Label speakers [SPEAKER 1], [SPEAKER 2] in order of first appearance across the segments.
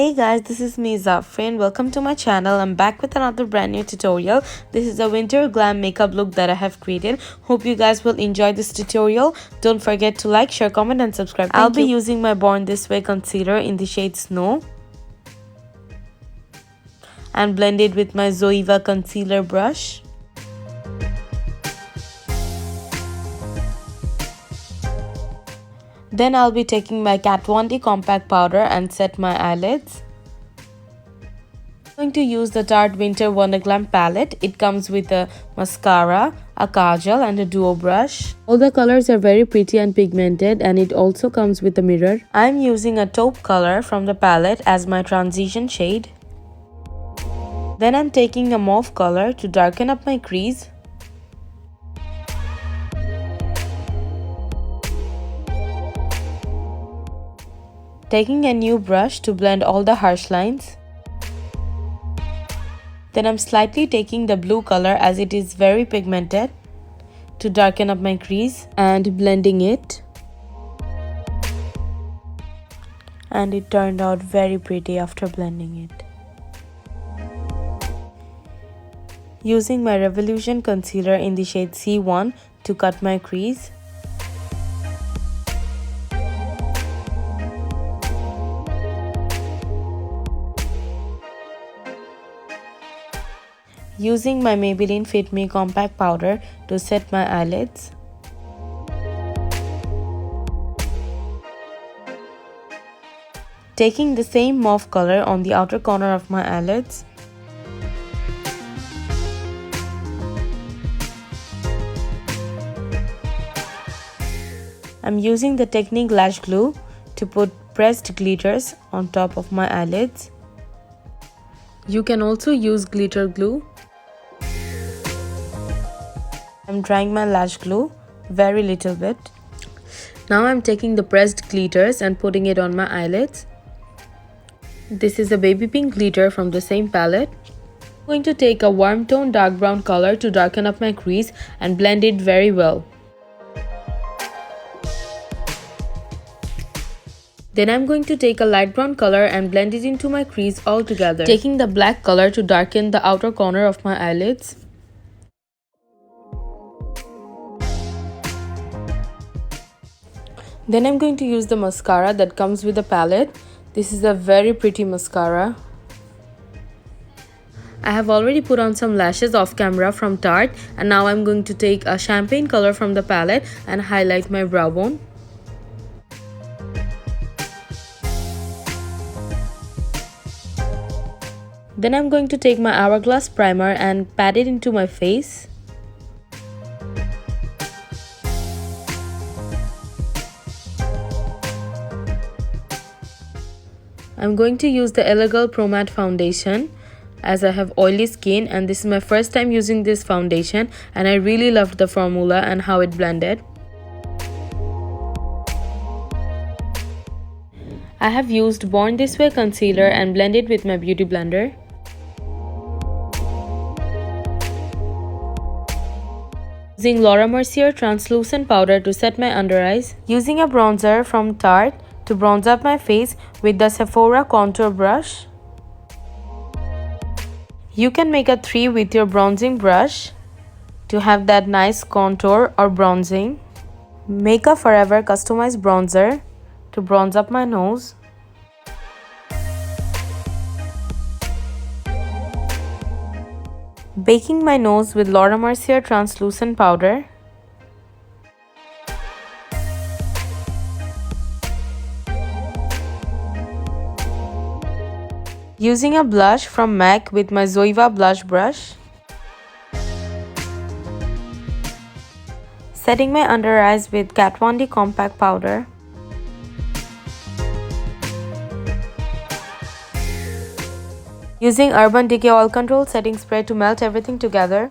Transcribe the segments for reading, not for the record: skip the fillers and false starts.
[SPEAKER 1] Hey guys, this is me Zafrin. Welcome to my channel. I'm back with another brand new tutorial. This is a winter glam makeup look that I have created. Hope you guys will enjoy this tutorial. Don't forget to like, share, comment and subscribe. I'll be using my Born This Way concealer in the shade Snow and blend it with my Zoeva concealer brush. Then I'll be taking my Kat Von D compact powder and set my eyelids. I'm going to use the Tarte Winter Wonderglam palette. It comes with a mascara, a kajal and a duo brush. All the colors are very pretty and pigmented, and it also comes with a mirror. I'm using a taupe color from the palette as my transition shade. Then I'm taking a mauve color to darken up my crease. Taking a new brush to blend all the harsh lines. Then I'm slightly taking the blue color as it is very pigmented to darken up my crease and blending it. And it turned out very pretty after blending it. Using my Revolution concealer in the shade C1 to cut my crease. Using my Maybelline Fit Me compact powder to set my eyelids. Taking the same mauve color on the outer corner of my eyelids. I'm using the Technique lash glue to put pressed glitters on top of my eyelids. You can also use glitter glue. I'm drying my lash glue very little bit. Now I'm taking the pressed glitters and putting it on my eyelids. This is a baby pink glitter from the same palette. I'm going to take a warm tone dark brown color to darken up my crease and blend it very well. Then I'm going to take a light brown color and blend it into my crease altogether. Taking the black color to darken the outer corner of my eyelids. Then I'm going to use the mascara that comes with the palette. This is a very pretty mascara. I have already put on some lashes off camera from Tarte, and now I'm going to take a champagne color from the palette and highlight my brow bone. Then I'm going to take my Hourglass primer and pat it into my face. I'm going to use the Elegant Pro Matte foundation as I have oily skin, and this is my first time using this foundation, and I really loved the formula and how it blended. I have used Born This Way concealer and blended with my beauty blender. Using Laura Mercier translucent powder to set my under eyes. Using a bronzer from Tarte to bronze up my face with the Sephora contour brush. You can make a 3 with your bronzing brush to have that nice contour or bronzing. Make a Forever customized bronzer to bronze up my nose. Baking my nose with Laura Mercier translucent powder. Using a blush from MAC with my Zoeva blush brush. Setting my under eyes with Kat Von D compact powder. Using Urban Decay Oil Control setting spray to melt everything together.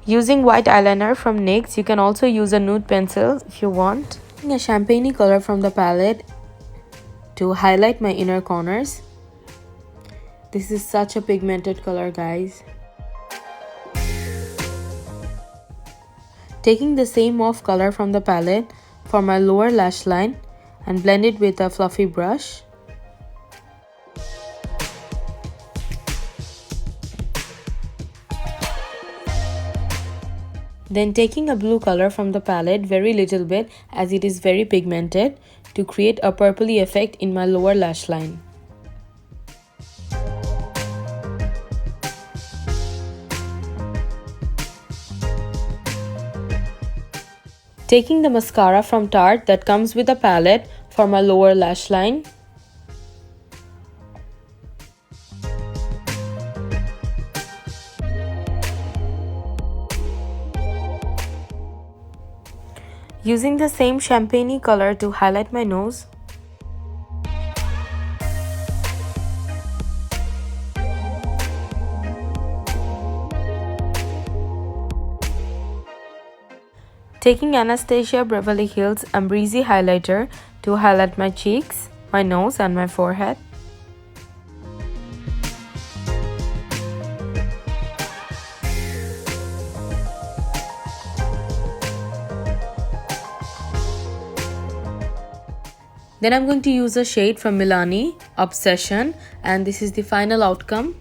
[SPEAKER 1] Using white eyeliner from NYX. You can also use a nude pencil if you want. Using a champagne color from the palette to highlight my inner corners. This is such a pigmented color, guys. Taking the same mauve color from the palette for my lower lash line and blend it with a fluffy brush. Then taking a blue color from the palette, very little bit as it is very pigmented, to create a purpley effect in my lower lash line. Taking the mascara from Tarte that comes with a palette for my lower lash line. Using the same champagne color to highlight my nose. Taking Anastasia Beverly Hills Ambreezy highlighter to highlight my cheeks, my nose and my forehead. Then I'm going to use a shade from Milani, Obsession, and this is the final outcome.